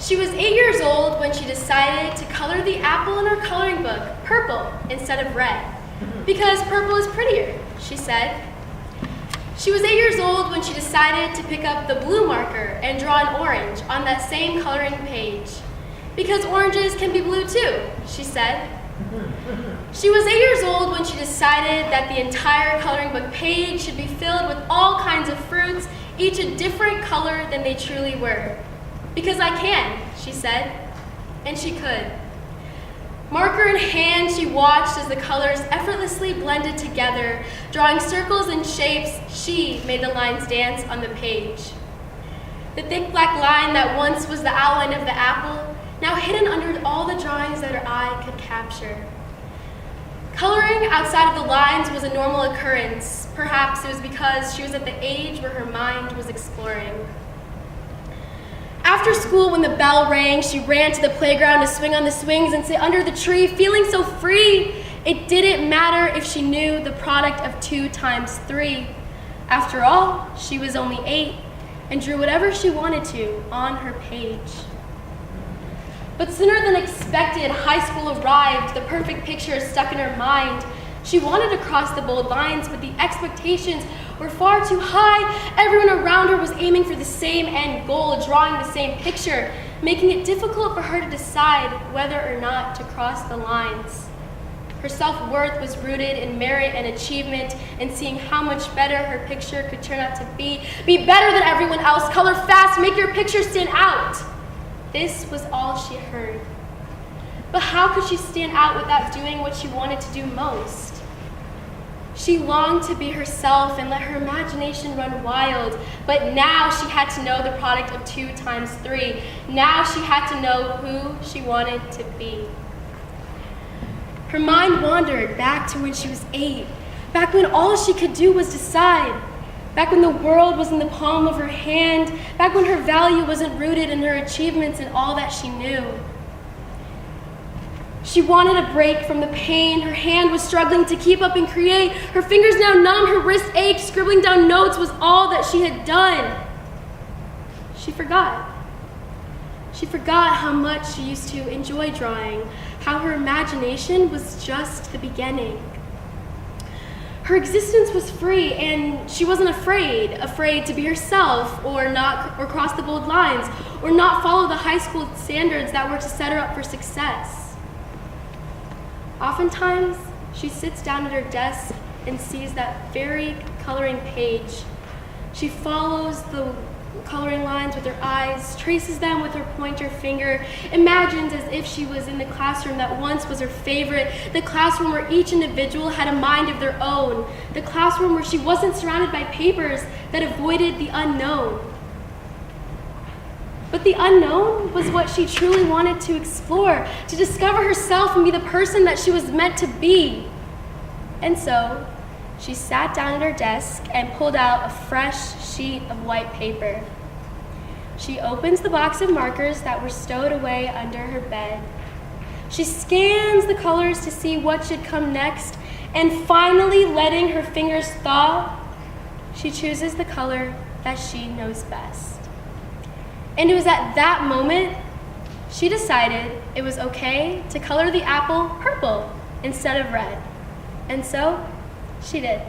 She was 8 years old when she decided to color the apple in her coloring book purple instead of red, because purple is prettier, she said. She was 8 years old when she decided to pick up the blue marker and draw an orange on that same coloring page, because oranges can be blue too, she said. She was 8 years old when she decided that the entire coloring book page should be filled with all kinds of fruits, each a different color than they truly were. Because I can, she said, and she could. Marker in hand, she watched as the colors effortlessly blended together, drawing circles and shapes. She made the lines dance on the page. The thick black line that once was the outline of the apple, now hidden under all the drawings that her eye could capture. Coloring outside of the lines was a normal occurrence. Perhaps it was because she was at the age where her mind was exploring. After school, when the bell rang, she ran to the playground to swing on the swings and sit under the tree, feeling so free. It didn't matter if she knew the product of 2 times 3. After all, she was only 8 and drew whatever she wanted to on her page. But sooner than expected, high school arrived. The perfect picture stuck in her mind. She wanted to cross the bold lines, but the expectations were far too high. Everyone around her was aiming for the same end goal, drawing the same picture, making it difficult for her to decide whether or not to cross the lines. Her self-worth was rooted in merit and achievement, and seeing how much better her picture could turn out to be better than everyone else, color fast, make your picture stand out. This was all she heard. But how could she stand out without doing what she wanted to do most? She longed to be herself and let her imagination run wild, but now she had to know the product of 2 times 3. Now she had to know who she wanted to be. Her mind wandered back to when she was 8, back when all she could do was decide, back when the world was in the palm of her hand, back when her value wasn't rooted in her achievements and all that she knew. She wanted a break from the pain. Her hand was struggling to keep up and create. Her fingers now numb, her wrist ached. Scribbling down notes was all that she had done. She forgot. She forgot how much she used to enjoy drawing, how her imagination was just the beginning. Her existence was free, and she wasn't afraid to be herself or cross the bold lines or not follow the high school standards that were to set her up for success. Oftentimes, she sits down at her desk and sees that very coloring page. She follows the coloring lines with her eyes, traces them with her pointer finger, imagines as if she was in the classroom that once was her favorite, the classroom where each individual had a mind of their own, the classroom where she wasn't surrounded by papers that avoided the unknown. But the unknown was what she truly wanted to explore, to discover herself and be the person that she was meant to be. And so, she sat down at her desk and pulled out a fresh sheet of white paper. She opens the box of markers that were stowed away under her bed. She scans the colors to see what should come next, and finally, letting her fingers thaw, she chooses the color that she knows best. And it was at that moment she decided it was okay to color the apple purple instead of red. And so she did.